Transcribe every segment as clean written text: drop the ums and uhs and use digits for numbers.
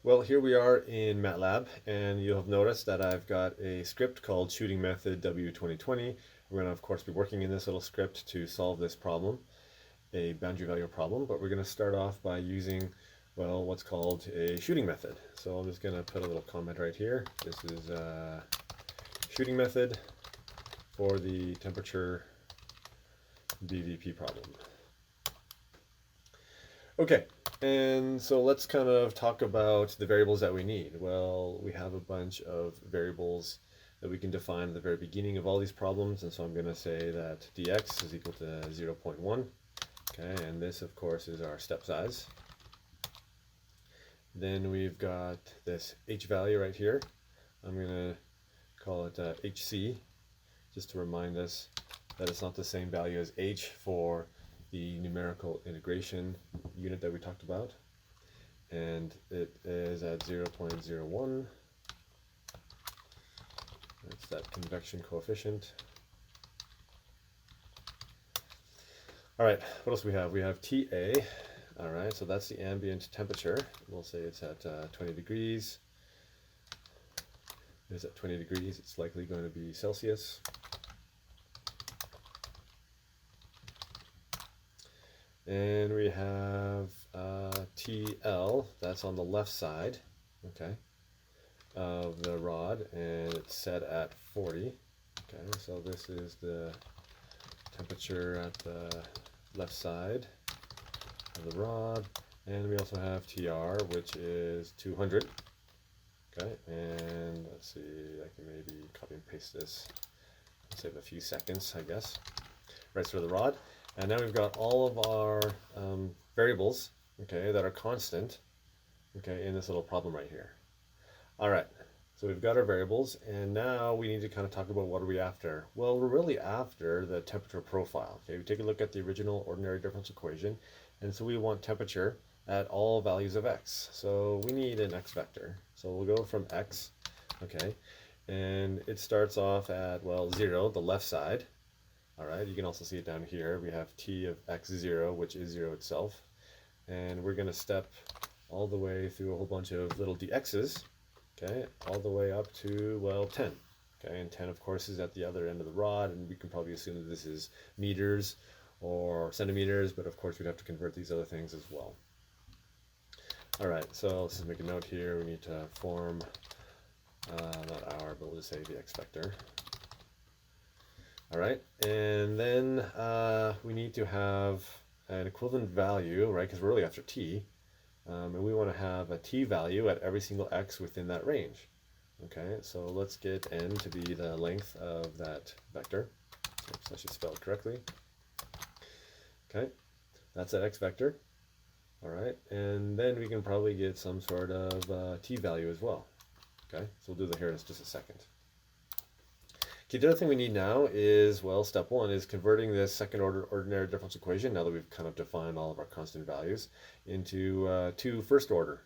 Well, here we are in MATLAB, and you'll have noticed that I've got a script called shooting method W2020. We're going to, of course, be working in this little script to solve this problem, a boundary value problem, but we're going to start off by using, well, what's called a shooting method. So I'm just going to put a little comment right here. This is a shooting method for the temperature BVP problem. Okay, and so let's kind of talk about the variables that we need. Well, we have a bunch of variables that we can define at the very beginning of all these problems, and so I'm going to say that dx is equal to 0.1. Okay, and this, of course, is our step size. Then we've got this h value right here. I'm going to call it hc, just to remind us that it's not the same value as h for the numerical integration unit that we talked about, and it is at 0.01. That's that convection coefficient. All right, what else do we have? We have TA. All right, so that's the ambient temperature. We'll say it's at 20 degrees. It is at 20 degrees. It's likely going to be Celsius. And we have TL, that's on the left side, okay, of the rod, and it's set at 40. Okay, so this is the temperature at the left side of the rod. And we also have TR, which is 200. Okay, and let's see, I can maybe copy and paste this, save a few seconds, I guess. Right, so the rod. And now we've got all of our variables, okay, that are constant, okay, in this little problem right here. All right, so we've got our variables, and now we need to kind of talk about what are we after. Well, we're really after the temperature profile. Okay, we take a look at the original ordinary difference equation, and so we want temperature at all values of x. So we need an x vector. So we'll go from x, okay, and it starts off at, well, 0, the left side. All right, you can also see it down here. We have t of x0, which is 0 itself. And we're going to step all the way through a whole bunch of little dx's, okay, all the way up to, well, 10. Okay, and 10, of course, is at the other end of the rod, and we can probably assume that this is meters or centimeters, but of course we'd have to convert these other things as well. All right, so let's just make a note here. We need to form, not our, but we'll just say the x vector. All right, and then we need to have an equivalent value, right, because we're really after t, and we want to have a t value at every single x within that range. Okay, so let's get n to be the length of that vector. Oops, I should spell it correctly. Okay, that's that x vector. All right, and then we can probably get some sort of t value as well. Okay, so we'll do that here in just a second. Okay, the other thing we need now is, well, step one is converting this second order ordinary difference equation, now that we've kind of defined all of our constant values, into two first order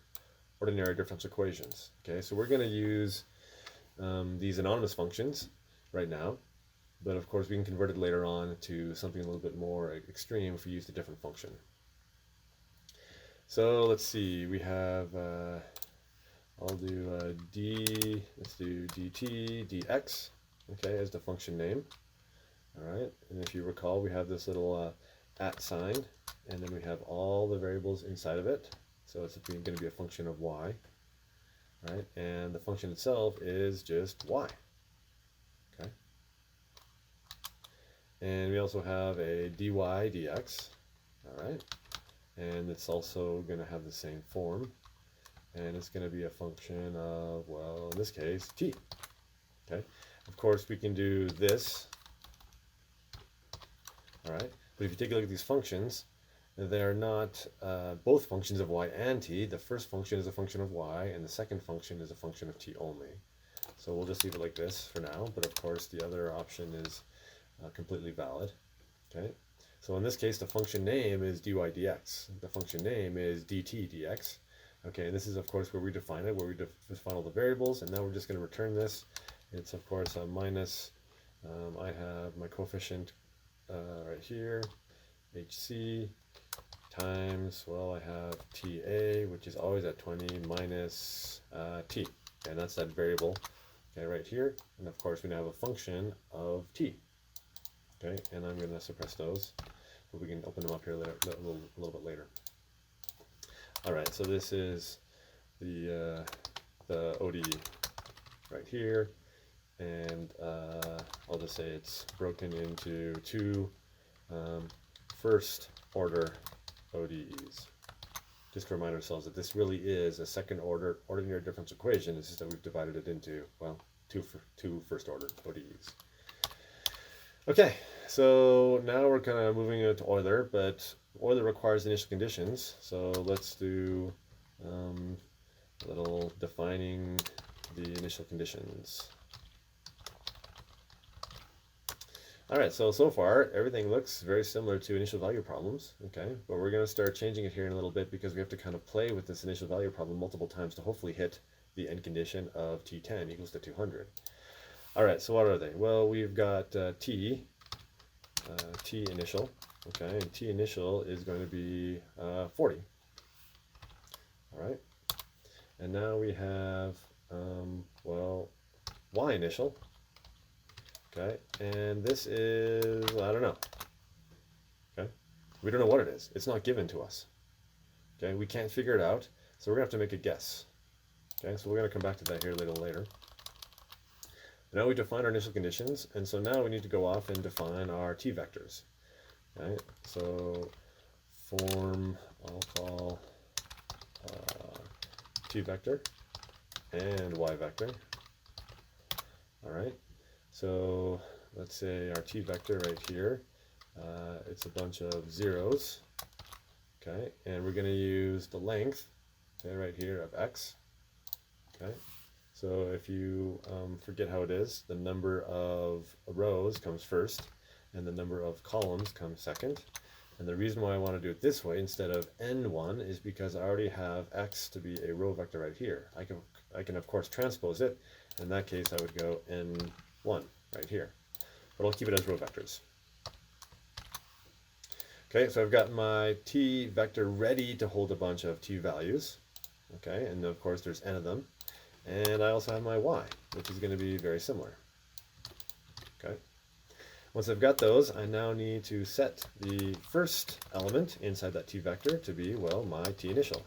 ordinary difference equations. Okay, so we're going to use these anonymous functions right now, but of course we can convert it later on to something a little bit more extreme if we use a different function. So let's see, we have, I'll do let's do dt dx. Okay, as the function name. All right, and if you recall, we have this little at sign, and then we have all the variables inside of it. So it's going to be a function of y, right? And the function itself is just y. Okay. And we also have a dy dx. All right, and it's also going to have the same form, and it's going to be a function of, well, in this case, t. Okay. Of course, we can do this, all right? But if you take a look at these functions, they're not both functions of y and t. The first function is a function of y, and the second function is a function of t only. So we'll just leave it like this for now, but of course the other option is completely valid, okay? So in this case, the function name is dy dx. The function name is dt dx. Okay, and this is, of course, where we define it, where we define all the variables, and now we're just going to return this. It's, of course, a minus, I have my coefficient right here, hc, times, well, I have TA, which is always at 20, minus t. And that's that variable, okay, right here. And of course, we now have a function of t. Okay, and I'm going to suppress those, but we can open them up here later, a little bit later. All right, so this is the ODE right here, and I'll just say it's broken into two first order ODEs. Just to remind ourselves that this really is a second order ordinary difference equation. It's just that we've divided it into, well, two first order ODEs. Okay, so now we're kind of moving into Euler, but Euler requires initial conditions. So let's do a little defining the initial conditions. All right, so far everything looks very similar to initial value problems, okay? But we're going to start changing it here in a little bit because we have to kind of play with this initial value problem multiple times to hopefully hit the end condition of T10 equals to 200. All right, so what are they? Well, we've got T initial, okay, and T initial is going to be 40. All right, and now we have, well, Y initial, okay, and this is, I don't know, okay, we don't know what it is. It's not given to us, okay, we can't figure it out, so we're going to have to make a guess, okay, so we're going to come back to that here a little later. Now we define our initial conditions, and so now we need to go off and define our t vectors. Right? So form, I'll call t vector and y vector. All right. So let's say our t vector right here, it's a bunch of zeros. Okay, and we're going to use the length, okay, right here of x. Okay. So if you forget how it is, the number of rows comes first, and the number of columns comes second. And the reason why I want to do it this way instead of n1 is because I already have x to be a row vector right here. I can of course transpose it. In that case, I would go n1 right here. But I'll keep it as row vectors. Okay, so I've got my t vector ready to hold a bunch of t values. Okay, and of course there's n of them. And I also have my y, which is going to be very similar. Okay. Once I've got those, I now need to set the first element inside that t vector to be, well, my t initial.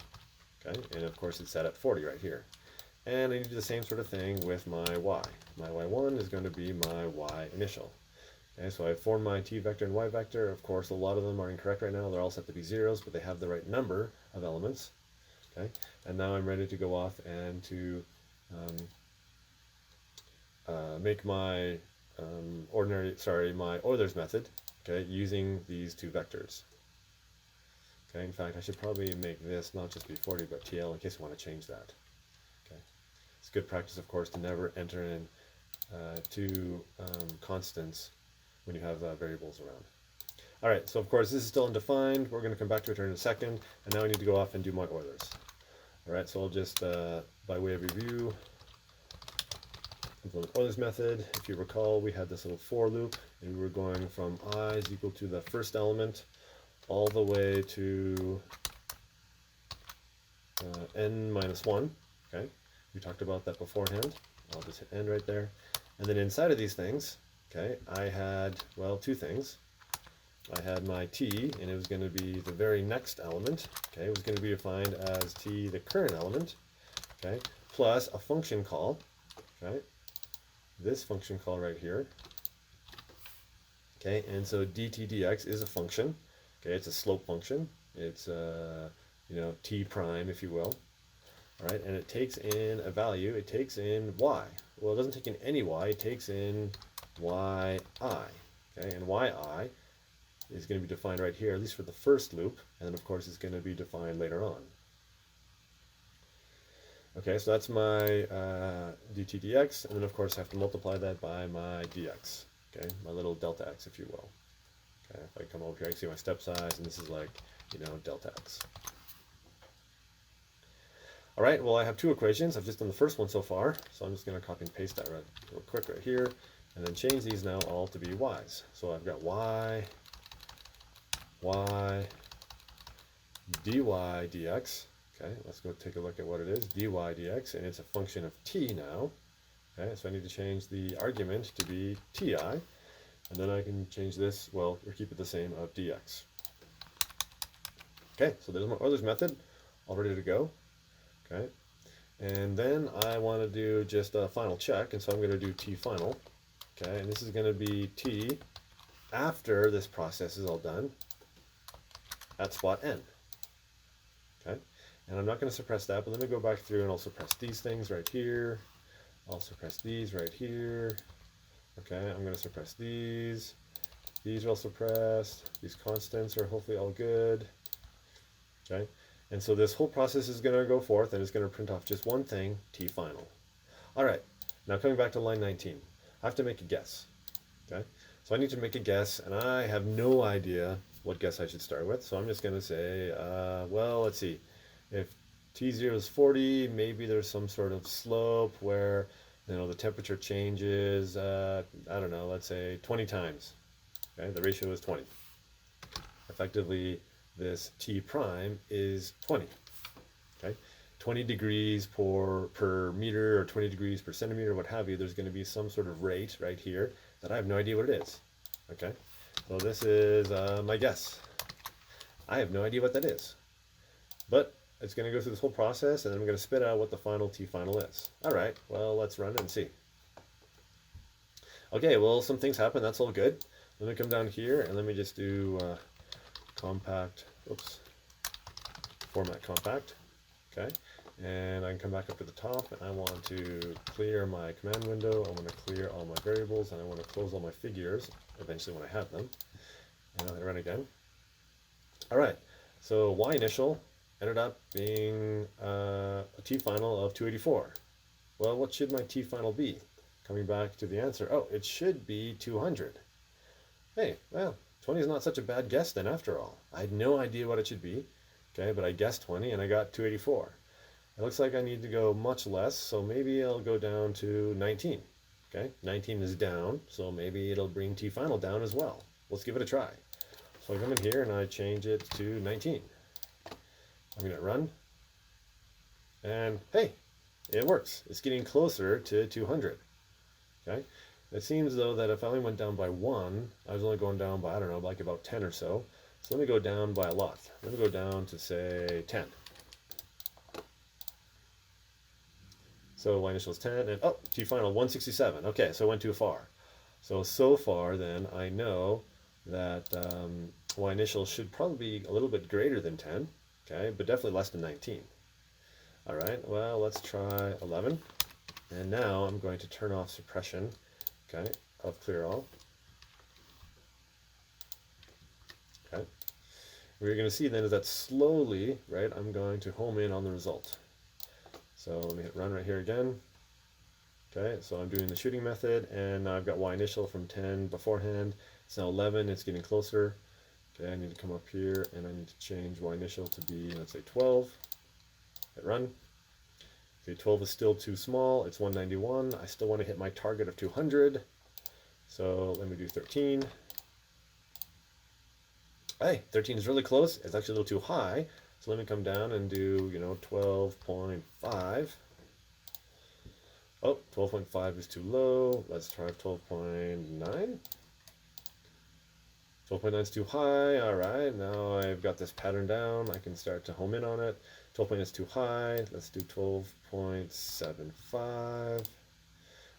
Okay, and of course it's set at 40 right here. And I need to do the same sort of thing with my y. My y1 is going to be my y initial. Okay, so I've formed my t vector and y vector. Of course, a lot of them are incorrect right now. They're all set to be zeros, but they have the right number of elements. Okay, and now I'm ready to go off and to make my my Euler's method, okay, using these two vectors. Okay, in fact, I should probably make this not just be 40, but TL in case I want to change that. Okay, it's good practice, of course, to never enter in two constants when you have variables around. All right, so of course this is still undefined. We're going to come back to it in a second, and now I need to go off and do my Euler's. All right, so I'll just, by way of review, implement Euler's method. If you recall, we had this little for loop, and we were going from I is equal to the first element all the way to n minus 1. Okay, we talked about that beforehand. I'll just hit n right there. And then inside of these things, okay, I had, well, two things. I had my t, and it was going to be the very next element. Okay, it was going to be defined as t, the current element. Okay, plus a function call. Okay, this function call right here. Okay, and so dt dx is a function. Okay, it's a slope function. It's t prime, if you will. All right, and it takes in a value. It takes in y. Well, it doesn't take in any y. It takes in yi. Okay, and yi is going to be defined right here, at least for the first loop, and then of course it's going to be defined later on. Okay, so that's my dt dx, and then of course I have to multiply that by my dx, okay, my little delta x, if you will. Okay, if I come over here, I can see my step size, and this is like, delta x. All right, well, I have two equations. I've just done the first one so far, so I'm just going to copy and paste that real quick right here, and then change these now all to be y's. So I've got y, dy dx. Okay, let's go take a look at what it is. Dy dx, and it's a function of t now. Okay, so I need to change the argument to be ti, and then I can change this, well, or keep it the same, of dx. Okay, so there's my Euler's method, all ready to go. Okay, and then I want to do just a final check, and so I'm going to do t final. Okay, and this is going to be t after this process is all done at spot n. Okay, and I'm not going to suppress that, but let me go back through and I'll suppress these things right here. I'll suppress these right here. Okay, I'm going to suppress these. These are all suppressed. These constants are hopefully all good. Okay, and so this whole process is going to go forth and it's going to print off just one thing, t final. All right, now coming back to line 19, I have to make a guess. Okay, so I need to make a guess, and I have no idea what guess I should start with. So I'm just going to say, well, let's see. If T0 is 40, maybe there's some sort of slope where, you know, the temperature changes, I don't know, let's say 20 times. Okay, the ratio is 20. Effectively, this T prime is 20. Okay, 20 degrees per meter or 20 degrees per centimeter, what have you. There's going to be some sort of rate right here that I have no idea what it is. Okay, so this is my guess. I have no idea what that is, but it's going to go through this whole process, and then I'm going to spit out what the final t final is. All right, well, let's run it and see. Okay, well, some things happen. That's all good. Let me come down here and let me just do compact, oops, format compact. Okay, and I can come back up to the top, and I want to clear my command window. I want to clear all my variables, and I want to close all my figures eventually when I have them. And I'll hit run again. All right, so y initial ended up being a t final of 284. Well, what should my t final be? Coming back to the answer, oh, it should be 200. Hey, well, 20 is not such a bad guess then after all. I had no idea what it should be, okay, but I guessed 20 and I got 284. It looks like I need to go much less, so maybe I'll go down to 19. Okay, 19 is down, so maybe it'll bring t final down as well. Let's give it a try. So I come in here and I change it to 19. I'm going to run, and hey, it works. It's getting closer to 200. Okay, it seems though that if I only went down by 1, I was only going down by, I don't know, like about 10 or so. So let me go down by a lot. Let me go down to say 10. So y initial is 10, and oh, t final 167. Okay, so I went too far. So far then I know that y initial should probably be a little bit greater than 10. Okay, but definitely less than 19. All right, well, let's try 11. And now I'm going to turn off suppression, okay, of clear all. Okay. What you're going to see then is that slowly, right, I'm going to home in on the result. So let me hit run right here again. Okay, so I'm doing the shooting method, and now I've got y initial from 10 beforehand. It's now 11, it's getting closer. Okay, I need to come up here and I need to change y initial to be, let's say 12. Hit run. Okay, 12 is still too small. It's 191. I still want to hit my target of 200. So let me do 13. Hey, 13 is really close. It's actually a little too high. So let me come down and do, 12.5. Oh, 12.5 is too low. Let's try 12.9. 12.9 is too high. All right, now I've got this pattern down. I can start to home in on it. 12.9 is too high. Let's do 12.75.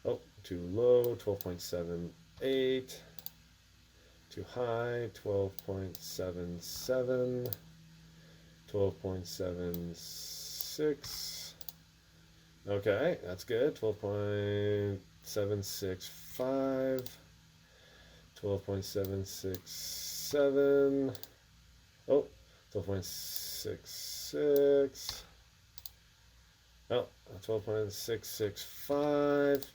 Oh, too low. 12.78. Too high. 12.77. 12.76. Okay, that's good. 12.765. 12.767. Oh, 12.66. Oh, 12.665.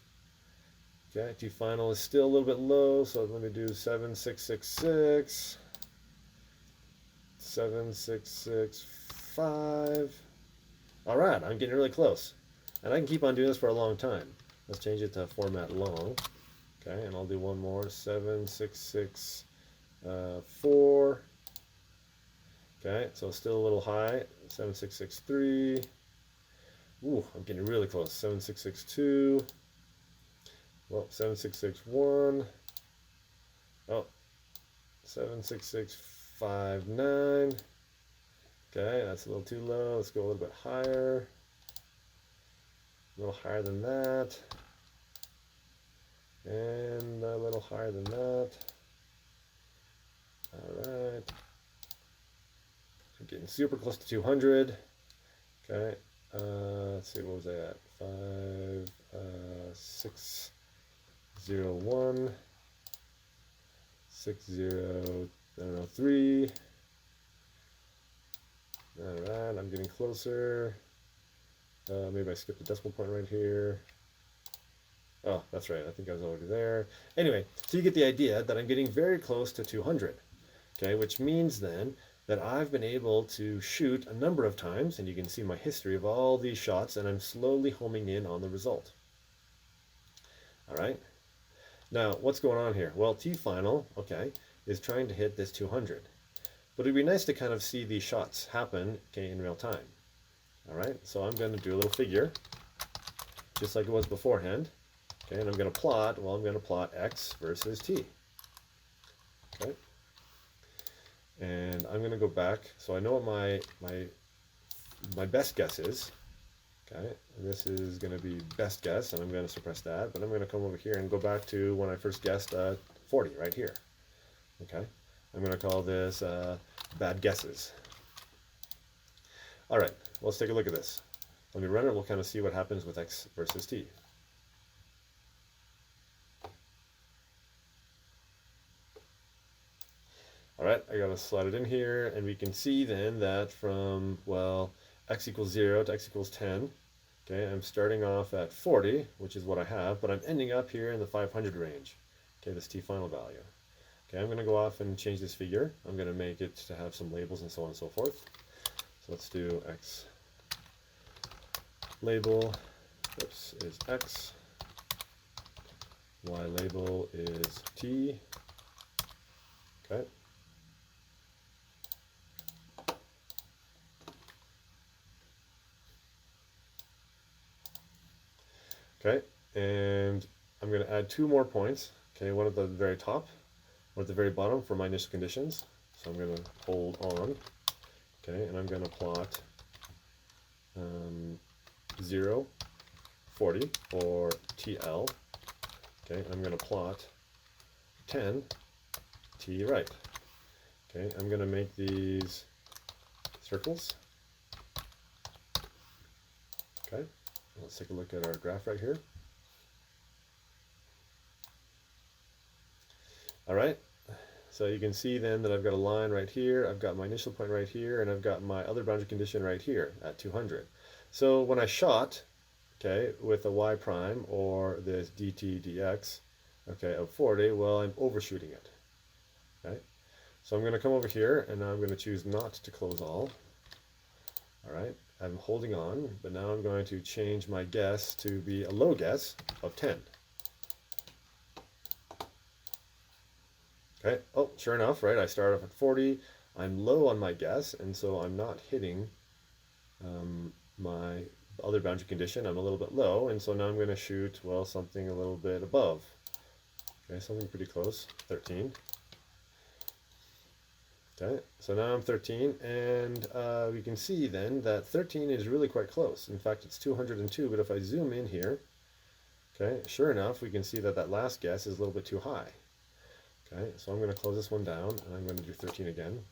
Okay, T final is still a little bit low, so let me do 7.666. 7.665. All right, I'm getting really close. And I can keep on doing this for a long time. Let's change it to format long. Okay, and I'll do one more, 7.664. Okay, so still a little high, 7663. Ooh, I'm getting really close, 7662. Well, 7661. Oh, 76659. Okay, that's a little too low. Let's go a little bit higher. A little higher than that. And a little higher than that. Alright. I'm getting super close to 200. Okay. Let's see, what was I at? 601. 6003. Alright, I'm getting closer. Maybe I skipped the decimal point right here. Oh, that's right. I think I was already there. Anyway, so you get the idea that I'm getting very close to 200. Okay, which means then that I've been able to shoot a number of times, and you can see my history of all these shots, and I'm slowly homing in on the result. All right. Now, what's going on here? Well, T-final, okay, is trying to hit this 200. But it'd be nice to kind of see these shots happen, okay, in real time. All right, so I'm going to do a little figure, just like it was beforehand. Okay, and I'm going to plot, well, I'm going to plot x versus t. Okay. And I'm going to go back, so I know what my best guess is. Okay, and this is going to be best guess, and I'm going to suppress that, but I'm going to come over here and go back to when I first guessed 40, right here. Okay, I'm going to call this bad guesses. All right, well, let's take a look at this. Let me run it, we'll kind of see what happens with x versus t. All right, I gotta slide it in here, and we can see then that from, well, x equals 0 to x equals 10, okay, I'm starting off at 40, which is what I have, but I'm ending up here in the 500 range, okay, this t final value. Okay, I'm gonna go off and change this figure. I'm gonna make it to have some labels and so on and so forth. So let's do x label, oops, is x, y label is t, okay. Okay, and I'm going to add 2 more points. Okay, one at the very top, one at the very bottom for my initial conditions. So I'm going to hold on. Okay, and I'm going to plot 0, 40 for TL. Okay, I'm going to plot 10, T right. Okay, I'm going to make these circles. Okay, let's take a look at our graph right here. All right, so you can see then that I've got a line right here, I've got my initial point right here, and I've got my other boundary condition right here at 200. So when I shot, okay, with a y prime or this dt dx, okay, of 40, well, I'm overshooting it, okay? So I'm going to come over here, and now I'm going to choose not to close all. All right, I'm holding on, but now I'm going to change my guess to be a low guess of 10. Okay, oh, sure enough, right, I start off at 40, I'm low on my guess, and so I'm not hitting my other boundary condition. I'm a little bit low, and so now I'm going to shoot, well, something a little bit above. Okay, something pretty close, 13. Okay, so now I'm 13, and we can see then that 13 is really quite close. In fact, it's 202, but if I zoom in here, okay, sure enough, we can see that that last guess is a little bit too high. Okay, so I'm going to close this one down, and I'm going to do 13 again.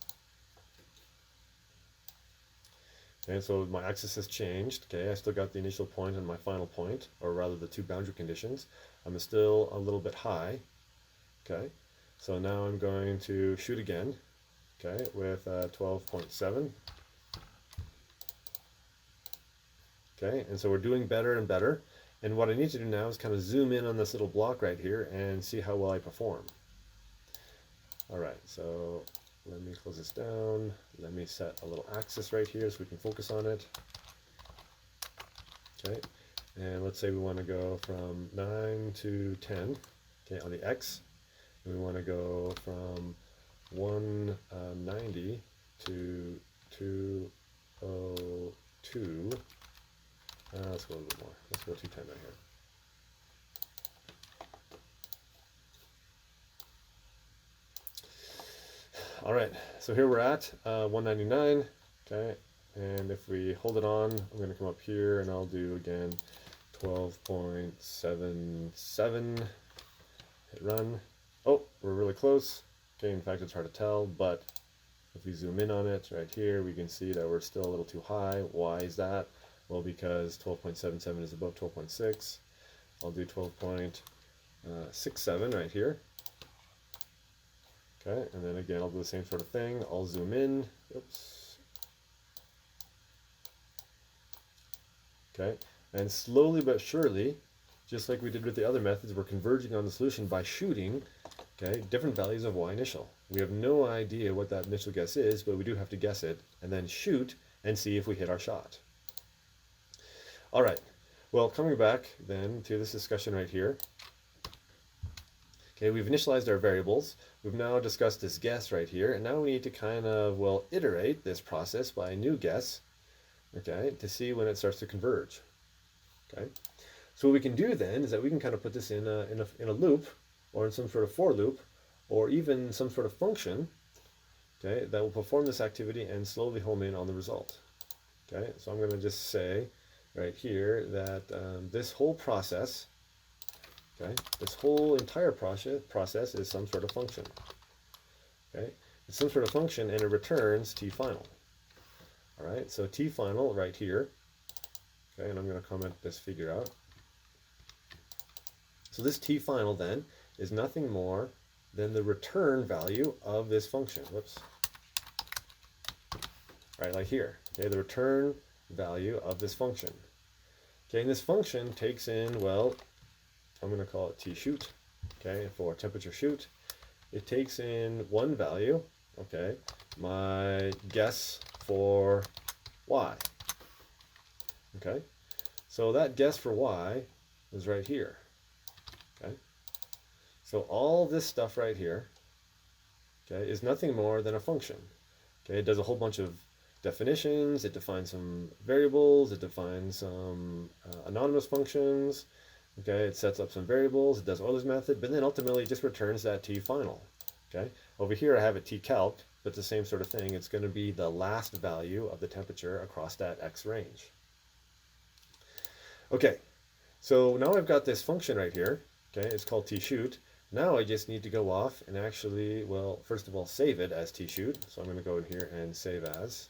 Okay, so my axis has changed. Okay, I still got the initial point and my final point, or rather the 2 boundary conditions. I'm still a little bit high. Okay, so now I'm going to shoot again. Okay, with 12.7. Okay, and so we're doing better and better. And what I need to do now is kind of zoom in on this little block right here and see how well I perform. All right, so let me close this down. Let me set a little axis right here so we can focus on it. Okay, and let's say we want to go from 9 to 10, okay, on the x. And we want to go from 190 to 202. Let's go a little bit more. Let's go 210 right here. All right, so here we're at 199, okay, and if we hold it on, I'm going to come up here and I'll do again 12.77, hit run. Oh, we're really close. Okay, in fact, it's hard to tell, but if we zoom in on it right here, we can see that we're still a little too high. Why is that? Well, because 12.77 is above 12.6. I'll do 12.67 right here. Okay, and then again, I'll do the same sort of thing. I'll zoom in. Oops. Okay, and slowly but surely, just like we did with the other methods, we're converging on the solution by shooting, okay, different values of y initial. We have no idea what that initial guess is, but we do have to guess it, and then shoot and see if we hit our shot. All right, well, coming back then to this discussion right here. Okay, we've initialized our variables. We've now discussed this guess right here, and now we need to kind of, well, iterate this process by a new guess, okay, to see when it starts to converge. Okay, so what we can do then is that we can kind of put this in a loop, or in some sort of for loop, or even some sort of function, okay, that will perform this activity and slowly home in on the result. Okay, so I'm going to just say right here that this whole process, okay, this whole entire process is some sort of function. Okay, it's some sort of function and it returns t final. All right, so t final right here. Okay, and I'm going to comment this figure out. So this t final then is nothing more than the return value of this function. Whoops. Right, like here. Okay, the return value of this function. Okay, and this function takes in, well, I'm going to call it t shoot, okay, for temperature shoot. It takes in one value, okay, my guess for y. Okay, so that guess for y is right here. Okay, so all this stuff right here, okay, is nothing more than a function. Okay, it does a whole bunch of definitions, it defines some variables, it defines some anonymous functions. Okay, it sets up some variables, it does Euler's method, but then ultimately it just returns that t final. Okay, over here I have a t calc, but the same sort of thing. It's going to be the last value of the temperature across that x range. Okay, so now I've got this function right here. Okay, it's called t shoot. Now I just need to go off and actually, well, first of all, save it as t shoot. So I'm going to go in here and save as.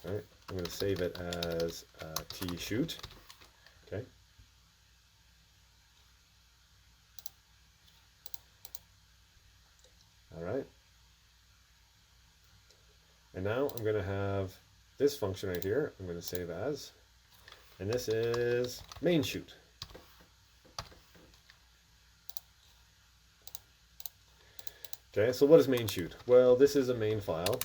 All right, I'm going to save it as t shoot. Okay. All right. And now I'm going to have this function right here. I'm going to save as, and this is main shoot. Okay, so what is main shoot? Well, this is a main file.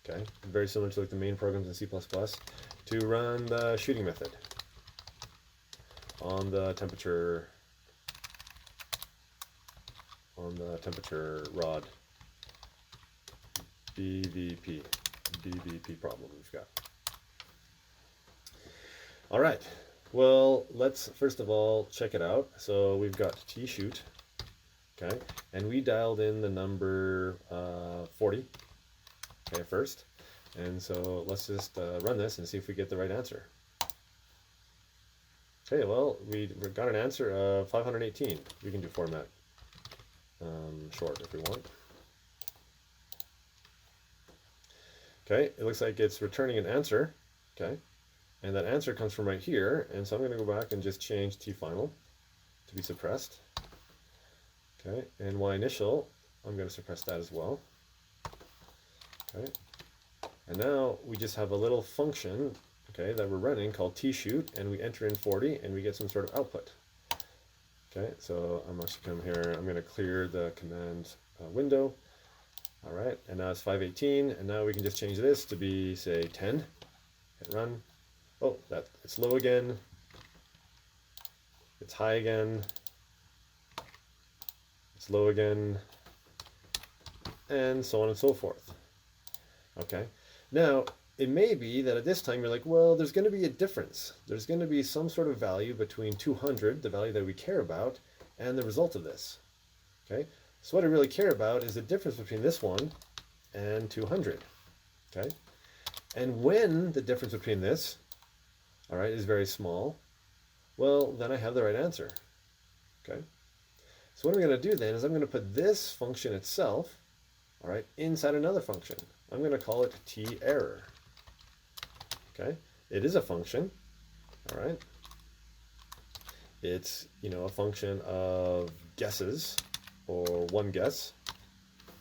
Okay, very similar to like the main programs in C++ to run the shooting method on the temperature rod BVP problem we've got. All right, well, let's first of all check it out. So we've got t shoot, okay, and we dialed in the number 40, okay, first, and so let's just run this and see if we get the right answer. Okay, well, we got an answer of 518. We can do format short if we want. Okay, it looks like it's returning an answer, okay, and that answer comes from right here, and so I'm going to go back and just change t final to be suppressed. Okay, and y initial, I'm going to suppress that as well. Okay, and now we just have a little function, okay, that we're running called t shoot, and we enter in 40 and we get some sort of output. Okay, so I'm actually come here, I'm going to clear the command window. All right, and now it's 518, and now we can just change this to be, say, 10. Hit run. Oh, it's low again. It's high again. It's low again, and so on and so forth. Okay. Now, it may be that at this time you're like, well, there's going to be a difference. There's going to be some sort of value between 200, the value that we care about, and the result of this. Okay. So what I really care about is the difference between this one and 200. Okay. And when the difference between this, all right, is very small, well, then I have the right answer. Okay. So what I'm going to do then is I'm going to put this function itself, all right, inside another function. I'm going to call it t error. Okay. It is a function, all right. It's, a function of guesses, or one guess,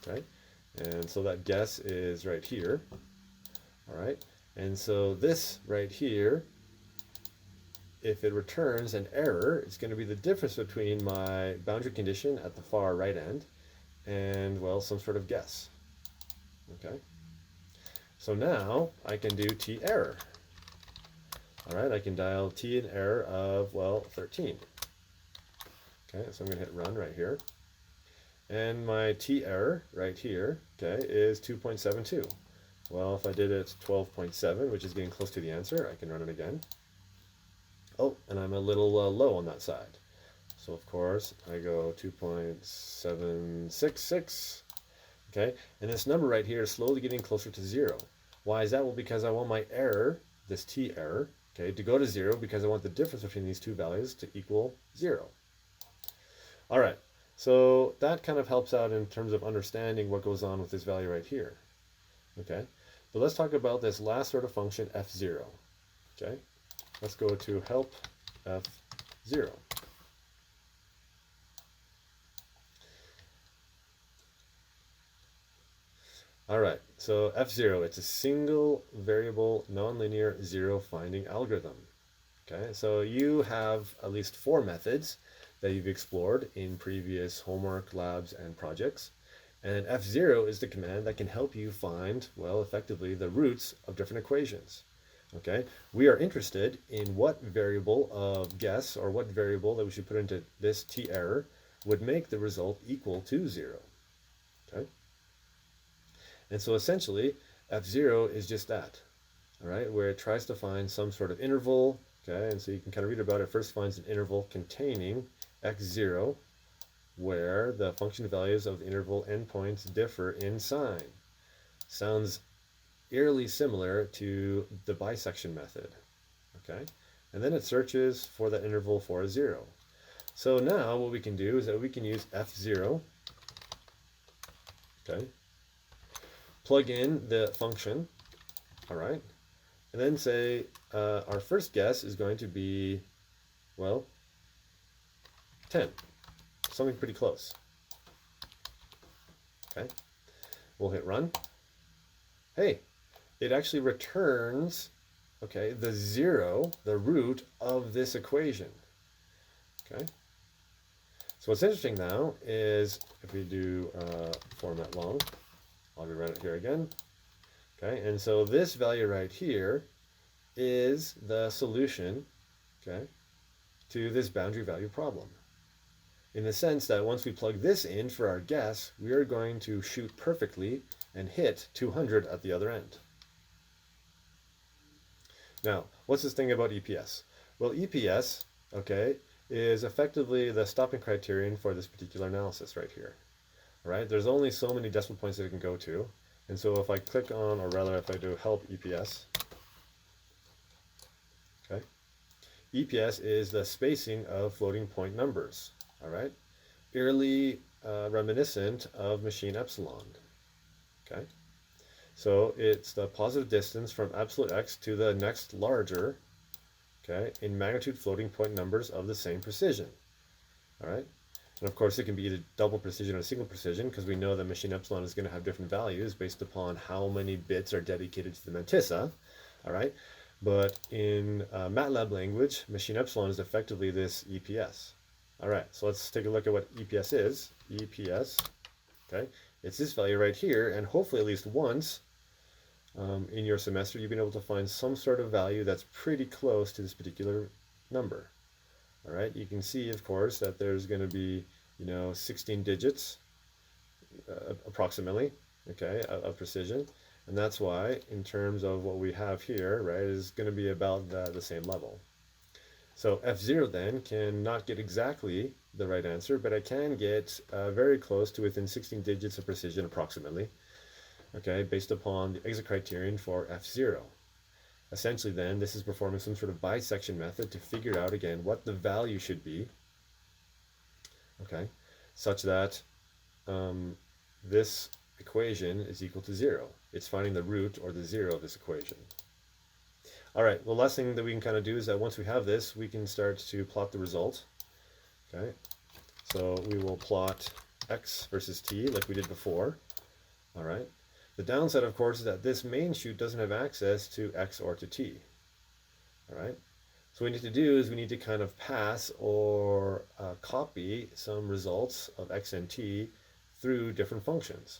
okay. And so that guess is right here, all right. And so this right here, if it returns an error, it's going to be the difference between my boundary condition at the far right end and, well, some sort of guess. Okay. So now I can do t error. All right, I can dial t an error of, well, 13. Okay, so I'm going to hit run right here. And my t error right here, okay, is 2.72. Well, if I did it 12.7, which is getting close to the answer, I can run it again. Oh, and I'm a little low on that side. So of course I go 2.766. Okay, and this number right here is slowly getting closer to 0. Why is that? Well, because I want my error, this t error, okay, to go to 0, because I want the difference between these two values to equal 0. All right, so that kind of helps out in terms of understanding what goes on with this value right here. Okay, but let's talk about this last sort of function f0. Okay, let's go to help f0. All right, so f0, it's a single variable nonlinear zero finding algorithm. Okay, so you have at least 4 methods that you've explored in previous homework, labs, and projects. And f0 is the command that can help you find, well, effectively the roots of different equations. Okay, we are interested in what variable of guess, or what variable that we should put into this t error would make the result equal to 0. Okay, and so essentially f0 is just that, all right, where it tries to find some sort of interval. Okay, and so you can kind of read about it. First finds an interval containing x0 where the function values of the interval endpoints differ in sign. Sounds eerily similar to the bisection method. Okay, and then it searches for that interval for a 0. So now what we can do is that we can use f0, okay, plug in the function, all right, and then say our first guess is going to be, well, 10, something pretty close. Okay, we'll hit run. Hey, it actually returns, okay, the 0, the root of this equation. Okay, so what's interesting now is if we do format long, I'll rerun it here again. Okay, and so this value right here is the solution, okay, to this boundary value problem. In the sense that once we plug this in for our guess, we are going to shoot perfectly and hit 200 at the other end. Now, what's this thing about EPS? Well, EPS, okay, is effectively the stopping criterion for this particular analysis right here. All right, there's only so many decimal points that it can go to. And so if I click on, or rather if I do help EPS, okay, EPS is the spacing of floating point numbers, all right, eerily reminiscent of machine epsilon, okay. So it's the positive distance from absolute x to the next larger, okay, in magnitude floating point numbers of the same precision, all right. And of course, it can be either double precision or single precision, because we know that machine epsilon is going to have different values based upon how many bits are dedicated to the mantissa, all right? But in MATLAB language, machine epsilon is effectively this EPS. All right, so let's take a look at what EPS is. EPS, okay? It's this value right here, and hopefully at least once in your semester, you've been able to find some sort of value that's pretty close to this particular number. All right, you can see, of course, that there's going to be, 16 digits approximately, okay, of precision. And that's why, in terms of what we have here, right, is going to be about the same level. So F0 then can not get exactly the right answer, but I can get very close to within 16 digits of precision approximately, okay, based upon the exit criterion for F0. Essentially then, this is performing some sort of bisection method to figure out again what the value should be, okay, such that this equation is equal to 0. It's finding the root or the 0 of this equation. All right, the last thing that we can kind of do is that once we have this, we can start to plot the result. Okay, so we will plot x versus t like we did before. All right, the downside, of course, is that this main chute doesn't have access to x or to t. All right, so what we need to do is we need to kind of pass or copy some results of x and t through different functions.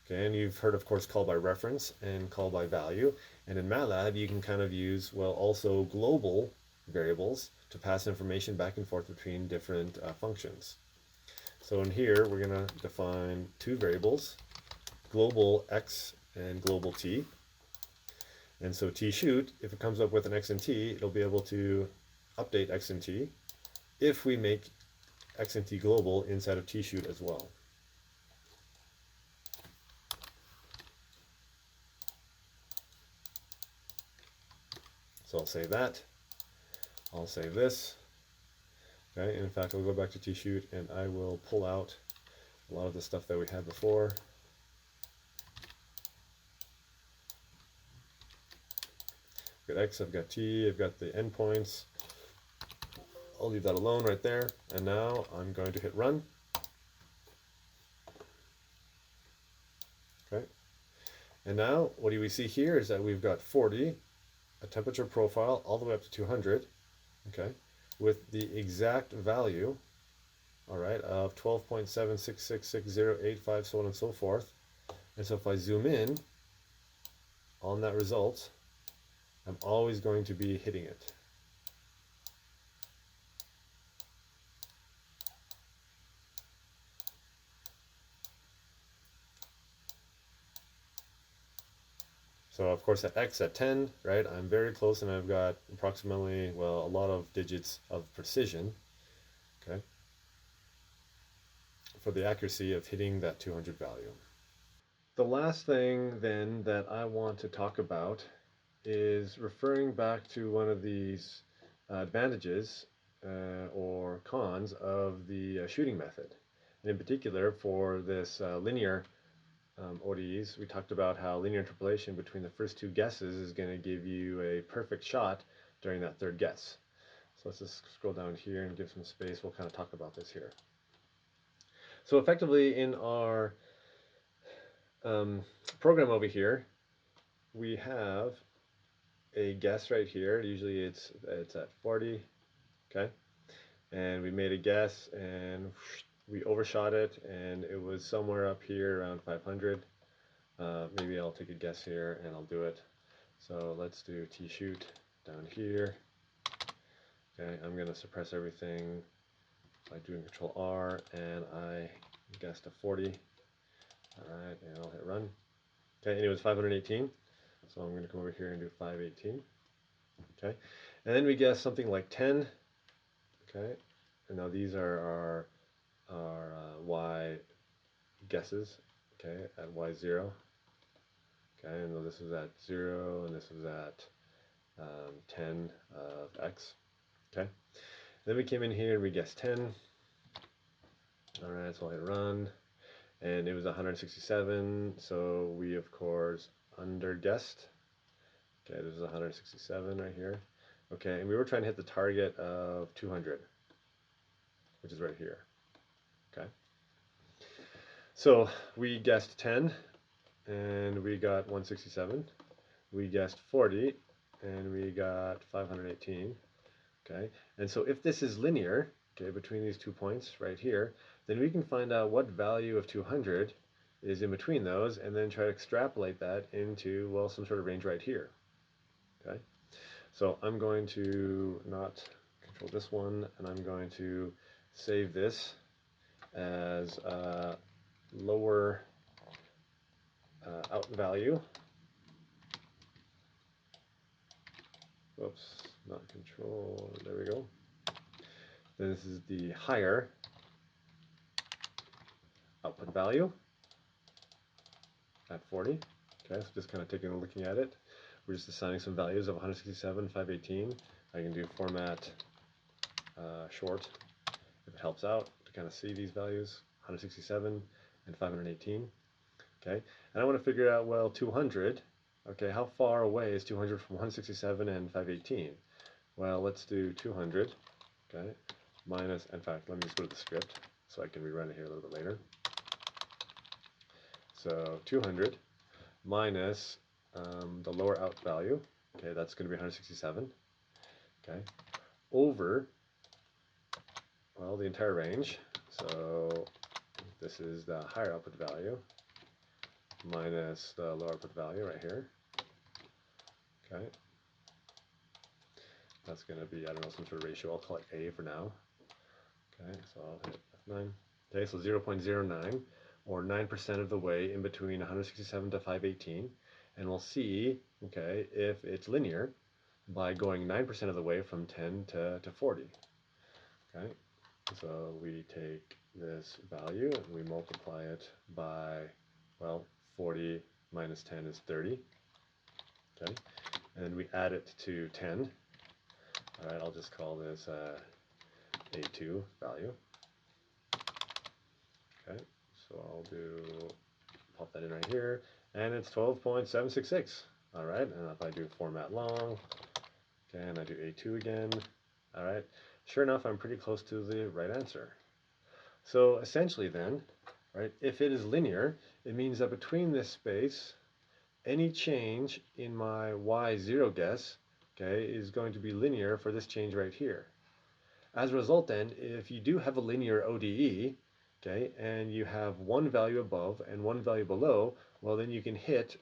Okay, and you've heard, of course, call by reference and call by value. And in MATLAB, you can kind of use, well, also global variables to pass information back and forth between different functions. So in here, we're going to define two variables, global x and global t. And so t shoot, if it comes up with an x and t, it'll be able to update x and t if we make x and t global inside of t shoot as well. So I'll save that. I'll save this. Okay, and in fact, I'll go back to T-Shoot and I will pull out a lot of the stuff that we had before. I've got X, I've got T, I've got the endpoints. I'll leave that alone right there. And now I'm going to hit run. Okay. And now what do we see here is that we've got 40, a temperature profile all the way up to 200, okay, with the exact value, all right, of 12.76666085, so on and so forth. And so if I zoom in on that result, I'm always going to be hitting it. So of course at X at 10, right, I'm very close and I've got approximately, well, a lot of digits of precision, okay, for the accuracy of hitting that 200 value. The last thing then that I want to talk about is referring back to one of these advantages or cons of the shooting method. And in particular for this linear ODEs, we talked about how linear interpolation between the first two guesses is going to give you a perfect shot during that third guess. So let's just scroll down here and give some space. We'll kind of talk about this here. So effectively in our program over here, we have a guess right here. Usually it's at 40, okay? And we made a guess and we overshot it and it was somewhere up here around 500. Maybe I'll take a guess here and I'll do it. So let's do T-shoot down here. Okay, I'm going to suppress everything by doing Control R and I guessed a 40. Alright, and I'll hit run. Okay, and it was 518. So I'm going to come over here and do 518. Okay, and then we guess something like 10. Okay, and now these are our Y guesses. Okay, at Y0. Okay, and this is at 0, and this is at 10 of X. Okay, then we came in here and we guessed 10. Alright, so I'll hit run, and it was 167, so we of course underguessed. Okay, this is 167 right here. Okay, and we were trying to hit the target of 200, which is right here. Okay, so we guessed 10, and we got 167. We guessed 40, and we got 518. Okay, and so if this is linear, okay, between these 2 points right here, then we can find out what value of 200 is in between those, and then try to extrapolate that into, well, some sort of range right here. Okay, so I'm going to not control this one, and I'm going to save this as lower out value. whoops, not control, there we go. This is the higher output value at 40. Okay, so just kind of taking a looking at it. We're just assigning some values of 167, 518. I can do format short if it helps out to kind of see these values, 167 and 518. Okay, and I want to figure out, well, 200. Okay, how far away is 200 from 167 and 518? Well, let's do 200. Okay, minus, in fact, let me just go to the script so I can rerun it here a little bit later. So 200 minus the lower out value, okay, that's going to be 167, okay, over, well, the entire range. So this is the higher output value minus the lower output value right here, okay. That's going to be, I don't know, some sort of ratio. I'll call it A for now. Okay, so I'll hit F9. Okay, so 0.09, or 9% of the way in between 167 to 518. And we'll see, okay, if it's linear by going 9% of the way from 10 to 40. Okay, so we take this value and we multiply it by, well, 40 minus 10 is 30. Okay, and then we add it to 10. All right, I'll just call this A2 value. Okay, so I'll pop that in right here, and it's 12.766. All right, and if I do format long, okay, and I do A2 again, all right, sure enough, I'm pretty close to the right answer. So essentially then, right, if it is linear, it means that between this space, any change in my Y0 guess, okay, is going to be linear for this change right here. As a result then, if you do have a linear ODE, okay, and you have one value above and one value below, well then you can hit,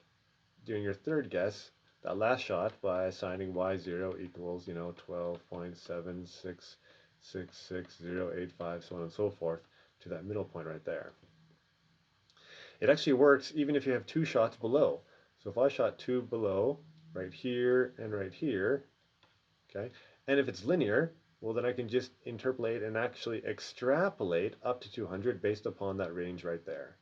during your third guess, that last shot by assigning Y0 equals, 12.7666085, so on and so forth, to that middle point right there. It actually works even if you have two shots below. So if I shot two below, right here and right here, okay, and if it's linear, well then I can just interpolate and actually extrapolate up to 200 based upon that range right there.